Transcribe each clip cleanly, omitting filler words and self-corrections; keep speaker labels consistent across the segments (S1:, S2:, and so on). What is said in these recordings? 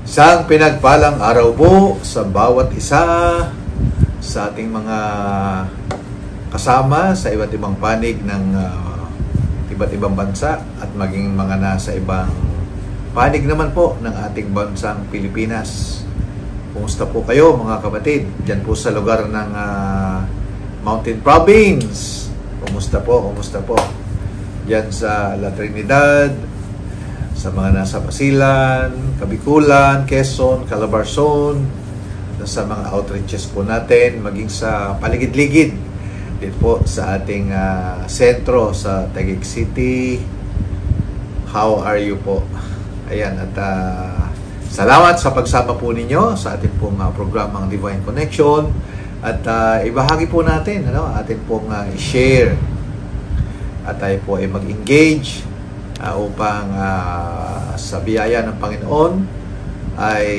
S1: Isang pinagpalang araw po sa bawat isa sa ating mga kasama sa iba't ibang panig ng iba't ibang bansa at maging mga nasa ibang panig naman po ng ating bansang Pilipinas. Kumusta po kayo mga kapatid? Diyan po sa lugar ng Mountain Province. Kumusta po? Kumusta po? Diyan sa La Trinidad, sa mga nasa Basilan, Kabikulan, Quezon, Calabarzon, sa mga outreaches po natin, maging sa paligid-ligid dito po sa ating sentro sa Taguig City. How are you po? Ayan, at salamat sa pagsama po ninyo sa ating pong programang Divine Connection at ibahagi po natin, atin pong i-share at tayo po ay mag-engage upang sa biyaya ng Panginoon ay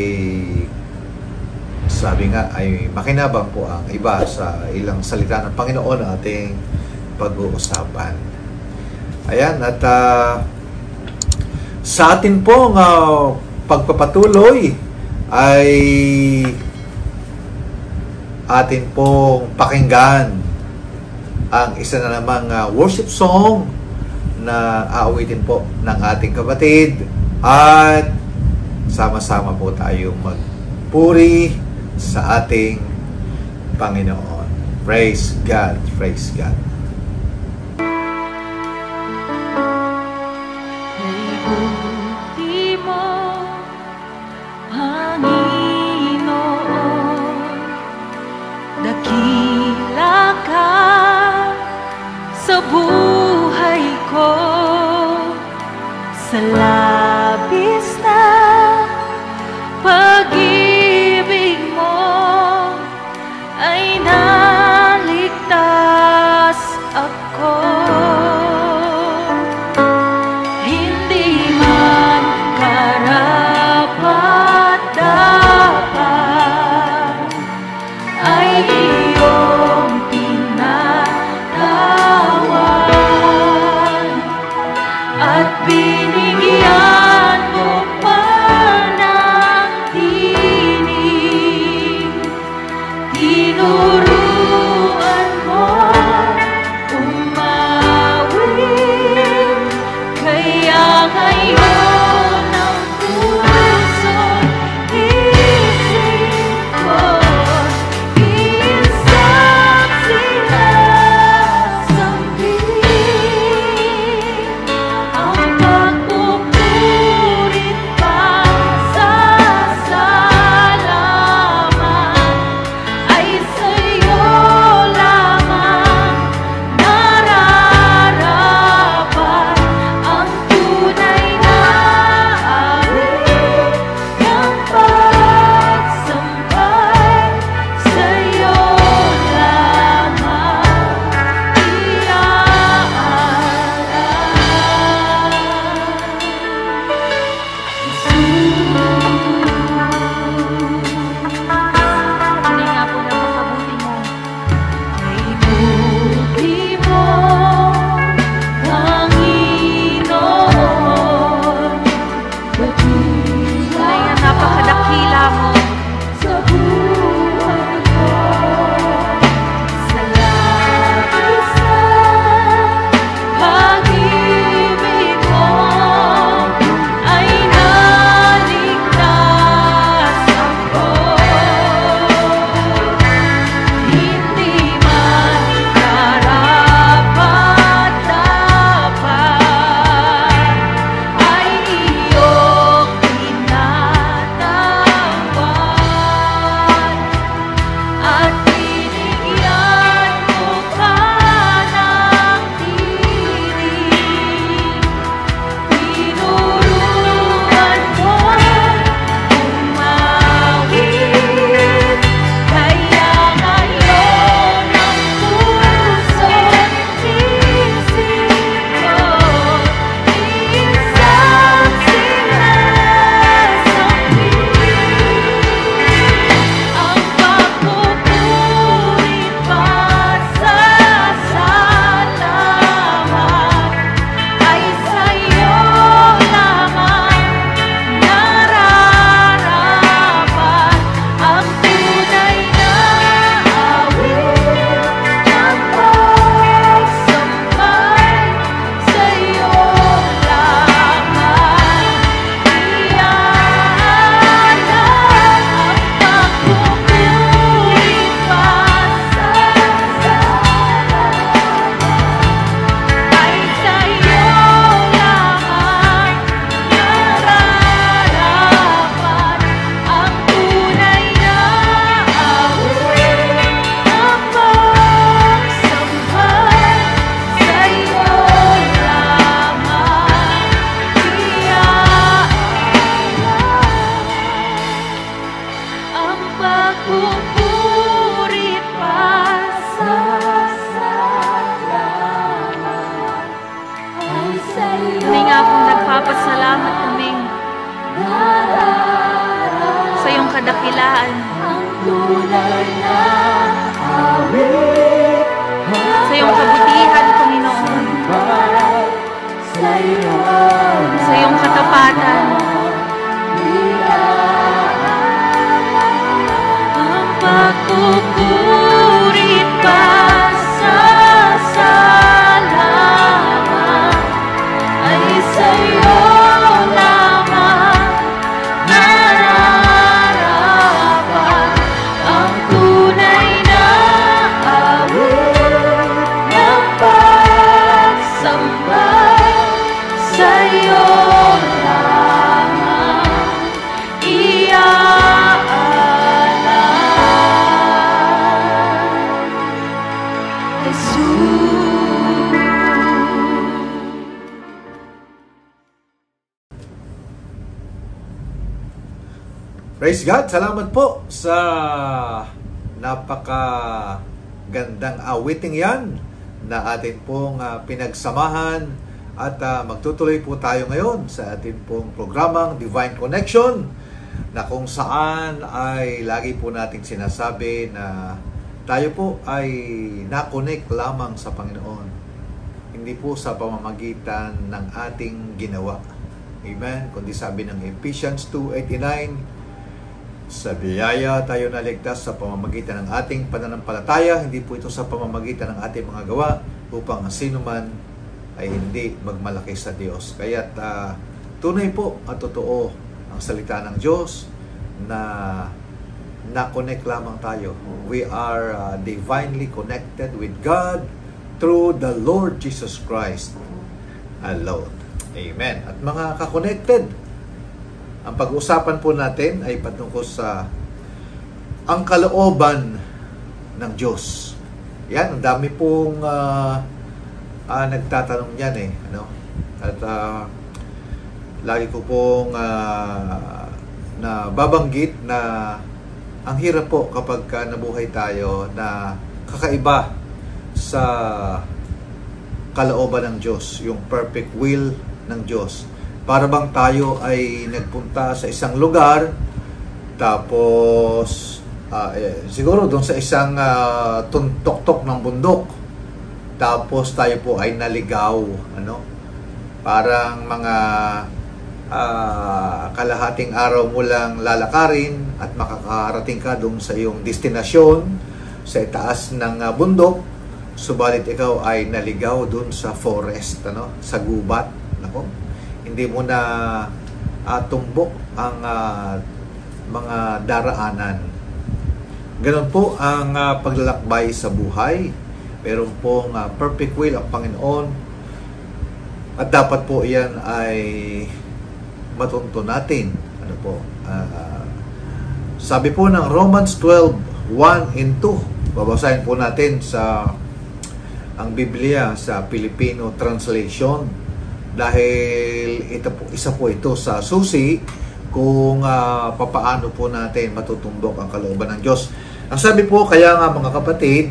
S1: sabi nga ay makinabang po ang iba sa ilang salita ng Panginoon na ating pag-uusapan. Ayan, at sa atin pong pagpapatuloy ay atin pong pakinggan ang isa na namang worship song na aawitin po ng ating kapatid at sama-sama po tayong magpuri sa ating Panginoon. Praise God, praise God.
S2: Ibuti mo, Panginoon, dakila ka sa buhay ko, sa labis na pag-ibig mo ay naligtas ako. Hindi man karapat-dapat ay iyong pinatawan at binigyan kadakilaan,
S3: ang tunay na awit,
S2: sa iyong kabutihan, Panginoon,
S3: sa iyo
S2: sa iyong katapatan. Ang pagkukurit pa sa salamat ay sa iyo lamang nararapat. Ang tunay na awit ng pagsamba sa iyo lamang iaalay, Jesus.
S1: Praise God! Salamat po sa napaka gandang awiting yan na atin pong pinagsamahan at magtutuloy po tayo ngayon sa atin pong programang Divine Connection, na kung saan ay lagi po nating sinasabi na tayo po ay na-connect lamang sa Panginoon, hindi po sa pamamagitan ng ating ginawa. Amen? Kundi sabi ng Ephesians 2:89, sa biyaya tayo naligtas sa pamamagitan ng ating pananampalataya, hindi po ito sa pamamagitan ng ating mga gawa, upang ang sino man ay hindi magmalaki sa Diyos. Kaya't tunay po at totoo ang salita ng Diyos na na-connect lamang tayo. We are divinely connected with God through the Lord Jesus Christ alone. Amen. At mga ka-connected, ang pag-uusapan po natin ay patungkol sa ang kalooban ng Diyos. Yan, ang dami pong nagtatanong yan eh. Ano? At lagi ko pong nababanggit na ang hirap po kapag nabuhay tayo na kakaiba sa kalooban ng Diyos, yung perfect will ng Diyos. Para bang tayo ay nagpunta sa isang lugar, tapos siguro doon sa isang tuntok-tok ng bundok, tapos tayo po ay naligaw, ano? Parang mga kalahating araw mo lang lalakarin at makakarating ka doon sa iyong destinasyon sa itaas ng bundok, subalit ikaw ay naligaw doon sa forest, ano? Sa gubat, nako. Hindi mo na tumbok ang mga daraanan. Ganon po ang paglalakbay sa buhay. Meron pong perfect will ang Panginoon, at dapat po iyan ay matunto natin. Ano po? Sabi po ng Romans 12:1 and 2. Babasahin po natin sa ang Biblia sa Filipino translation, dahil isa po ito sa susi kung papaano po natin matutumbok ang kalooban ng Diyos. Ang sabi po, kaya nga mga kapatid,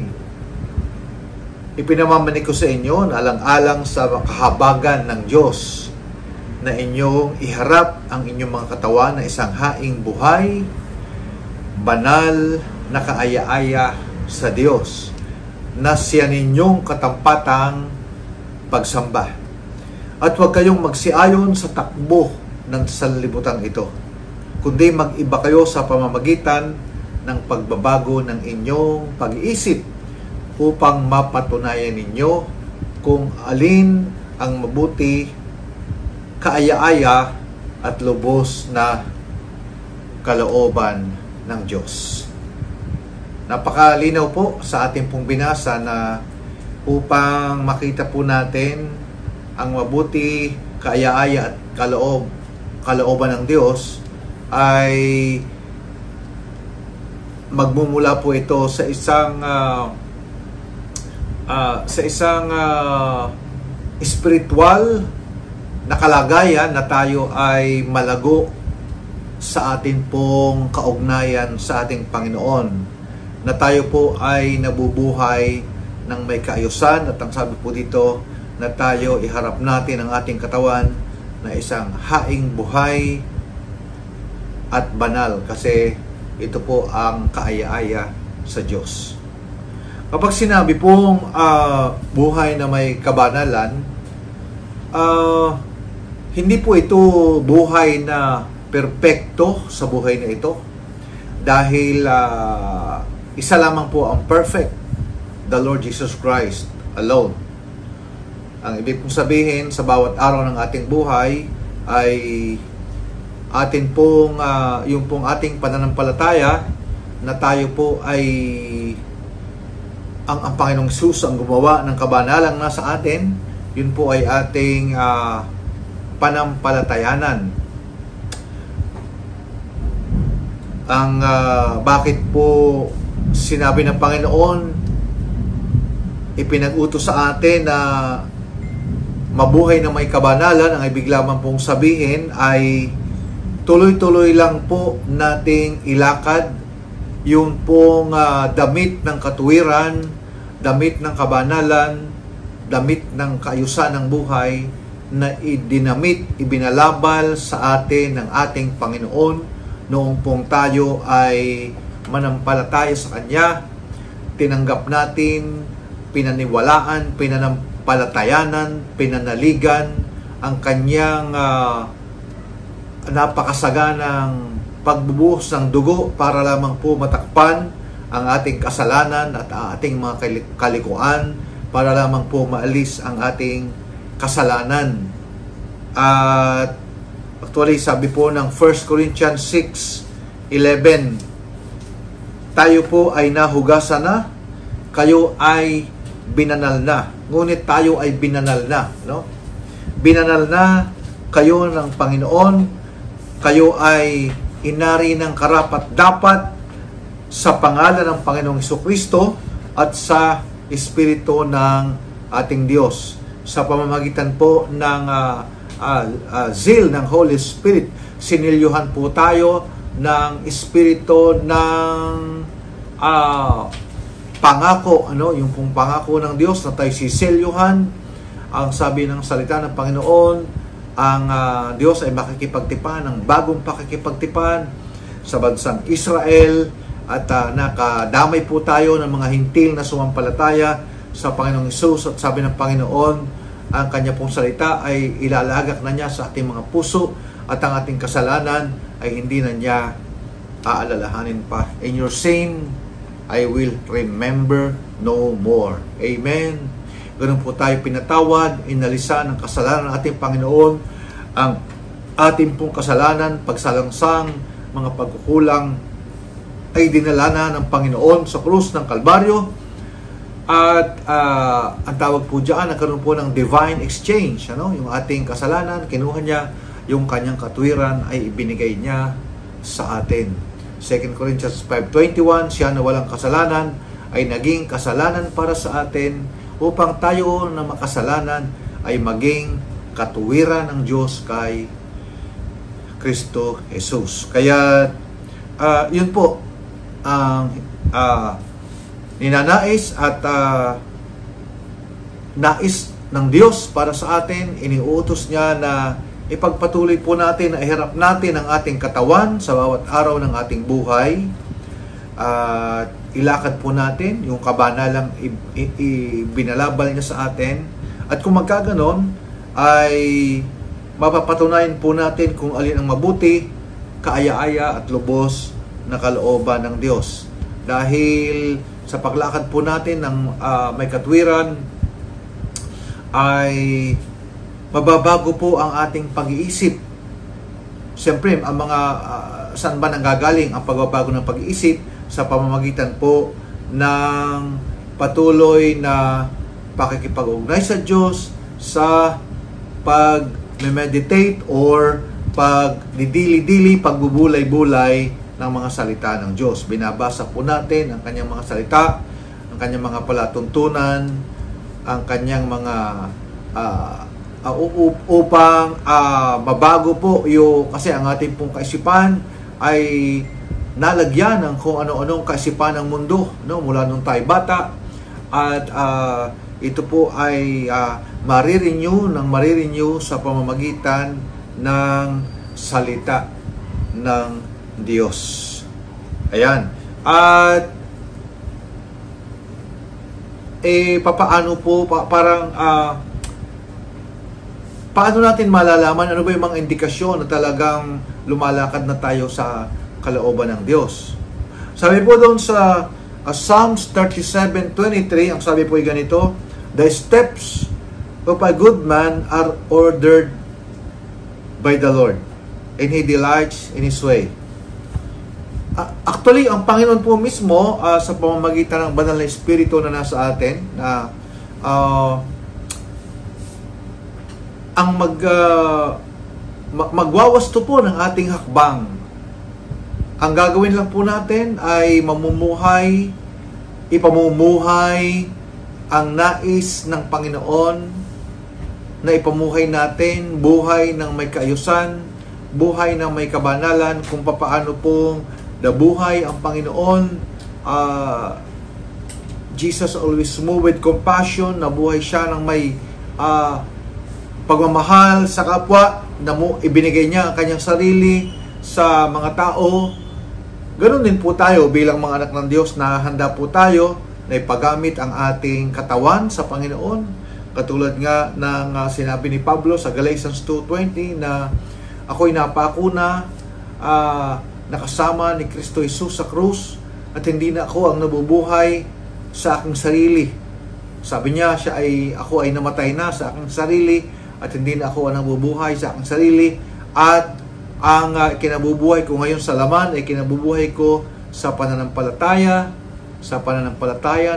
S1: ipinamamanig ko sa inyo na alang-alang sa kahabagan ng Diyos na inyong iharap ang inyong mga katawan na isang haing buhay, banal na kaaya-aya sa Diyos, na siya ninyong katampatang pagsamba. At huwag kayong magsiayon sa takbo ng sanlibutan ito, kundi mag-iba kayo sa pamamagitan ng pagbabago ng inyong pag-iisip, upang mapatunayan ninyo kung alin ang mabuti, kaaya-aya at lubos na kalooban ng Diyos. Napakalinaw po sa ating pong binasa na upang makita po natin ang mabuti, kaaya-aya at kalooban ng Diyos, ay magmumula po ito sa isang spiritual na kalagayan na tayo ay malago sa atin pong kaugnayan sa ating Panginoon, na tayo po ay nabubuhay ng may kaayusan, at ang sabi po dito na tayo iharap natin ang ating katawan na isang haing buhay at banal, kasi ito po ang kaaya-aya sa Diyos. Kapag sinabi pong buhay na may kabanalan, hindi po ito buhay na perpekto sa buhay na ito. Dahil isa lamang po ang perfect, the Lord Jesus Christ alone. Ang ibig pong sabihin, sa bawat araw ng ating buhay ay atin pong yung pong ating pananampalataya na tayo po ay ang Panginoong Hesus ang gumawa ng kabanalang nasa atin, yun po ay ating panampalatayanan. Ang bakit po sinabi ng Panginoon, ipinag-utos sa atin na mabuhay na may kabanalan, ang ibig lamang pong sabihin ay tuloy-tuloy lang po nating ilakad yung pong damit ng katuwiran, damit ng kabanalan, damit ng kaayusan ng buhay na idinamit, ibinalabal sa atin ng ating Panginoon noong pong tayo ay manampalataya sa Kanya, tinanggap natin, pinaniwalaan, pinanampalatayanan, pinanaligan ang Kanyang napakasaganang pagbubuhos ng dugo para lamang po matakpan ang ating kasalanan at ating mga kalikuan, para lamang po maalis ang ating kasalanan. At actually sabi po ng 1 Corinthians 6:11, tayo po ay nahugasan na, kayo ay binanal na. Ngunit tayo ay binanal na, no? Binanal na kayo ng Panginoon. Kayo ay inari ng karapat-dapat sa pangalan ng Panginoong Jesucristo at sa Espiritu ng ating Diyos. Sa pamamagitan po ng zeal ng Holy Spirit, sinilyuhan po tayo ng Espiritu ng pangako, yung pong pangako ng Diyos na tayo sisilyuhan. Ang sabi ng salita ng Panginoon, ang Diyos ay makikipagtipan ng bagong pakikipagtipan sa bansang Israel at nakadamay po tayo ng mga hintil na sumampalataya sa Panginoong Hesus. At sabi ng Panginoon, ang Kanya pong salita ay ilalagak na niya sa ating mga puso at ang ating kasalanan ay hindi na niya aalalahanin pa. In your sin, I will remember no more. Amen. Ganun po tayo pinatawad, inalisan ng kasalanan ng ating Panginoon, ang ating pong kasalanan, pagsalangsang, mga pagkukulang ay dinala na ng Panginoon sa krus ng Kalbaryo. At ang tawag po dyan, nagkaroon po ng divine exchange. Yung ating kasalanan, kinuha niya, yung kanyang katwiran ay ibinigay niya sa atin. 2 Corinthians 5:21, siya na walang kasalanan ay naging kasalanan para sa atin, upang tayo na makasalanan ay maging katuwiran ng Diyos kay Kristo Jesus. Kaya yun po ang ninanais at nais ng Diyos para sa atin. Iniutos niya na ipagpatuloy po natin na iharap natin ang ating katawan sa bawat araw ng ating buhay. Ilakad po natin yung kabanalang ibinalabal niya sa atin. At kung magkaganon, ay mapapatunayan po natin kung alin ang mabuti, kaaya-aya at lubos na kalooban ng Diyos. Dahil sa paglakad po natin ng may katwiran, ay mababago po ang ating pag-iisip. Siyempre, ang mga saan ba nanggagaling ang pagbabago ng pag-iisip? Sa pamamagitan po ng patuloy na pakikipag-ugnay sa Diyos, sa pag-meditate or pagdidili-dili, pagbubulay-bulay ng mga salita ng Diyos. Binabasa po natin ang kanyang mga salita, ang kanyang mga palatuntunan, ang kanyang mga upang mabago po yung, kasi ang ating pong kaisipan ay nalagyan ng kung ano-anong kaisipan ng mundo, mula nung tayo bata. At ito po ay marirenew sa pamamagitan ng salita ng Diyos. Ayan. At papaano po paano natin malalaman ano ba yung mga indikasyon na talagang lumalakad na tayo sa kalooban ng Diyos? Sabi po doon sa Psalms 37:23, ang sabi po ay ganito, "The steps of a good man are ordered by the Lord, and He delights in His way." Actually, ang Panginoon po mismo sa pamamagitan ng banal na Espiritu na nasa atin, na ang magwawasto po ng ating hakbang. Ang gagawin lang po natin ay ipamumuhay ang nais ng Panginoon na ipamuhay natin, buhay ng may kaayusan, buhay ng may kabanalan, kung papaano pong nabuhay ang Panginoon. Jesus always moved with compassion, nabuhay siya ng may pagmamahal sa kapwa, ibinigay niya ang kanyang sarili sa mga tao. Ganon din po tayo bilang mga anak ng Diyos, na handa po tayo na ipagamit ang ating katawan sa Panginoon. Katulad nga ng sinabi ni Pablo sa Galatians 2:20 na ako'y napako na nakasama ni Kristo Jesus sa krus, at hindi na ako ang nabubuhay sa aking sarili. Sabi niya, ako ay namatay na sa aking sarili, at hindi na ako ang nabubuhay sa aking sarili, at ang kinabubuhay ko ngayon sa laman ay kinabubuhay ko sa pananampalataya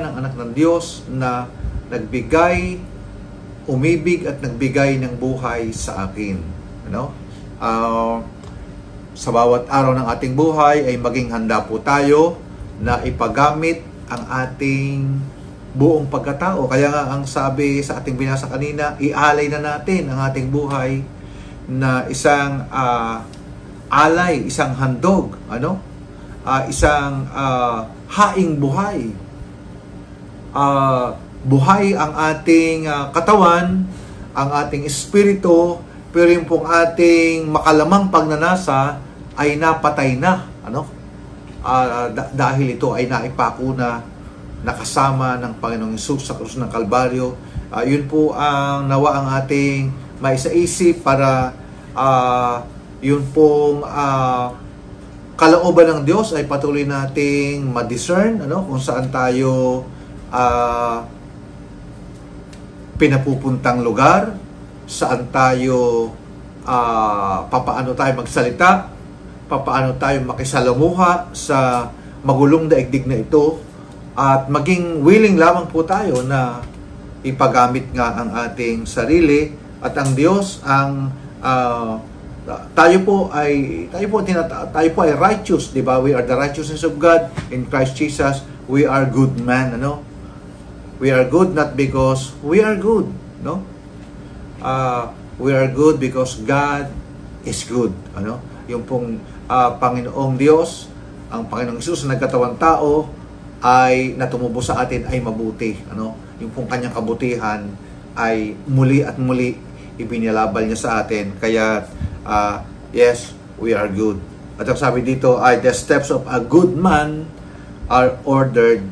S1: ng anak ng Diyos na nagbigay, umibig at nagbigay ng buhay sa akin. Sa bawat araw ng ating buhay ay maging handa po tayo na ipagamit ang ating buong pagkatao. Kaya nga ang sabi sa ating binasa kanina, ialay na natin ang ating buhay na isang alay, isang handog, isang haing buhay. Buhay ang ating katawan, ang ating espiritu, pero yung pong ating makalamang pagnanasa ay napatay na. Dahil ito ay naipako na, nakasama ng Panginoong Hesus sa krus ng Kalbaryo. Yun po ang nawa ang ating maisaisip para yun pong kalooban ng Diyos ay patuloy nating ma-discern, kung saan tayo pinapupuntang lugar, saan tayo papaano tayo magsalita, papaano tayo makisalamuha sa magulong daigdig na ito, at maging willing lamang po tayo na ipagamit nga ang ating sarili, at ang Diyos ang tayo po ay righteous, di ba? We are the righteousness of God in Christ Jesus. We are good man, We are good not because we are good, we are good because God is good, Yung pong Panginoong Diyos, ang Panginoong Hesus na nagkatawang tao ay natumubo sa atin ay mabuti, Yung pong kanyang kabutihan ay muli at muli ibinilabal niya sa atin. Kaya yes, we are good. At ang sabi dito ay the steps of a good man are ordered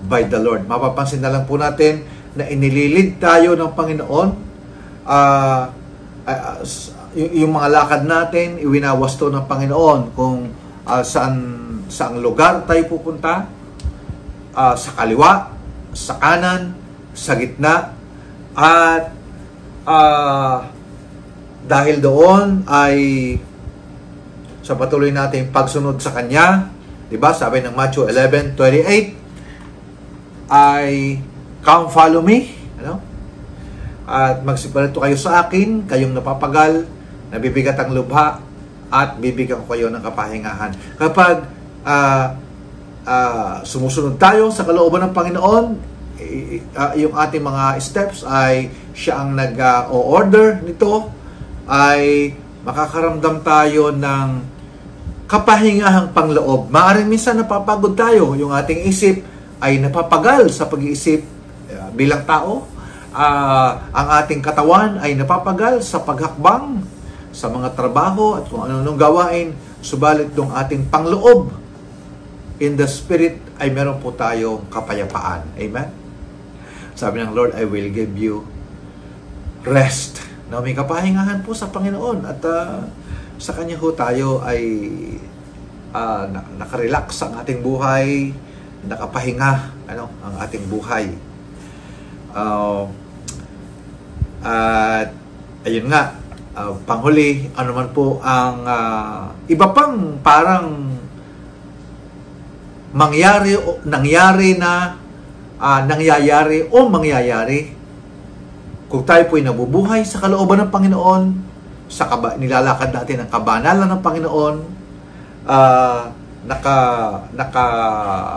S1: by the Lord. Mapapansin na lang po natin na inililid tayo ng Panginoon. Yung mga lakad natin, iwinawasto ng Panginoon kung saan lugar tayo pupunta, sa kaliwa, sa kanan, sa gitna, at dahil doon ay sa patuloy nating pagsunod sa Kanya, diba? Sabi ng Matthew 11:28 ay come follow me, at magsiparito kayo sa akin, kayong napapagal, nabibigat ang lubha, at bibigyan ko kayo ng kapahingahan. Kapag sumusunod tayo sa kalooban ng Panginoon, yung ating mga steps ay siya ang nag-order nito, ay makakaramdam tayo ng kapahingahang pangloob. Maaaring minsan napapagod tayo, yung ating isip ay napapagal sa pag-iisip bilang tao, ang ating katawan ay napapagal sa paghakbang sa mga trabaho at kung ano-anong gawain, subalit yung ating pangloob in the Spirit ay meron po tayong kapayapaan. Amen? Sabi ng Lord, I will give you rest. No, may kapahingahan po sa Panginoon at sa Kanya ho tayo ay nakarelax ang ating buhay, nakapahinga ang ating buhay. At ayun nga, panghuli, ano man po ang iba pang parang nangyayari o mangyayari kung tayo po'y nabubuhay sa kalooban ng Panginoon, nilalakad natin ang kabanalan ng Panginoon,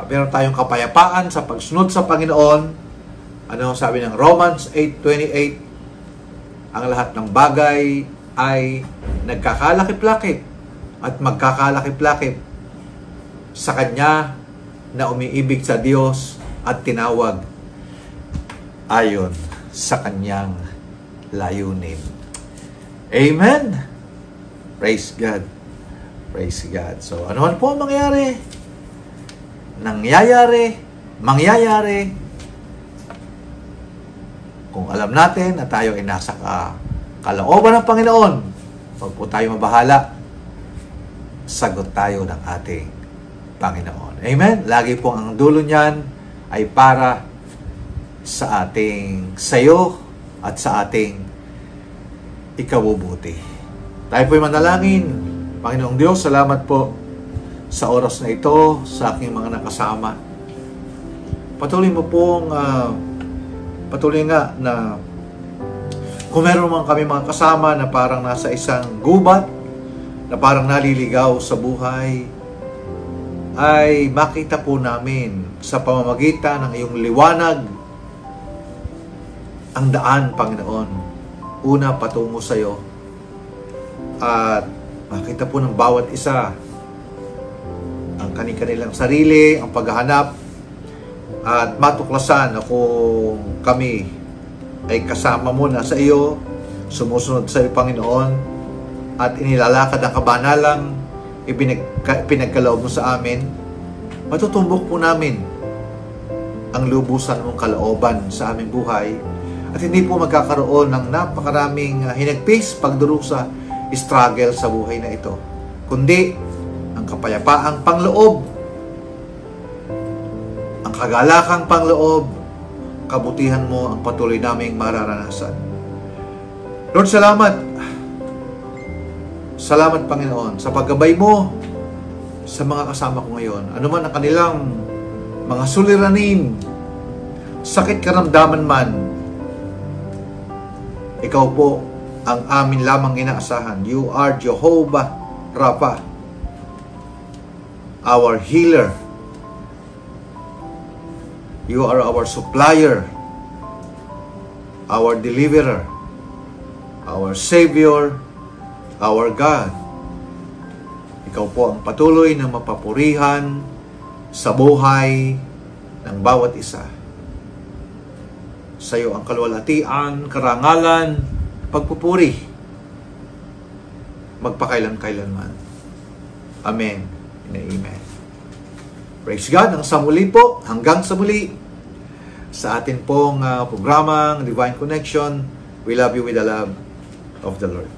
S1: meron tayong kapayapaan sa pagsunod sa Panginoon. Ano sabi ng Romans 8:28? Ang lahat ng bagay ay nagkakalakip-lakip at magkakalakip-lakip sa Kanya na umiibig sa Diyos at tinawag ayon sa Kanyang layunin. Amen! Praise God. Praise God. So, ano man po ang mangyayari? Mangyayari. Kung alam natin na tayo ay nasa kalooban ng Panginoon, huwag po tayo mabahala. Sagot tayo ng ating Panginoon. Amen? Lagi po ang dulo niyan ay para sa sayo at sa ating ikabubuti. Tayo po'y manalangin. Panginoong Diyos, salamat po sa oras na ito, sa aking mga nakasama. Patuloy nga na kung meron man kami mga kasama na parang nasa isang gubat, na parang naliligaw sa buhay, ay makita po namin sa pamamagitan ng iyong liwanag ang daan, Panginoon. Una, patungo sa iyo. At makita po ng bawat isa ang kanilang sarili, ang paghahanap, at matuklasan na kung kami ay kasama mo na sa iyo, sumusunod sa iyo, Panginoon, at inilalakad ang kabanalang pinagkaloob mo sa amin, matutumbok po namin ang lubusan mong kalooban sa aming buhay, at hindi po magkakaroon ng napakaraming hinagpis, pagdurusa, struggle sa buhay na ito, kundi ang kapayapaang pangloob, ang kagalakang pangloob, kabutihan mo ang patuloy naming mararanasan. Lord, salamat. Salamat, Panginoon, sa paggabay mo sa mga kasama ko ngayon. Ano man ang kanilang mga suliranin, sakit karamdaman man, ikaw po ang amin lamang inaasahan. You are Jehovah Rapha, our healer. You are our supplier, our deliverer, our Savior, our God. Ikaw po ang patuloy na mapapurihan sa buhay ng bawat isa. Sa iyo ang kaluwalhatian, karangalan, pagpupuri, magpakailan-kailanman. Amen and amen. Praise God. Hanggang sa muli sa atin pong programang Divine Connection. We love you with the love of the Lord.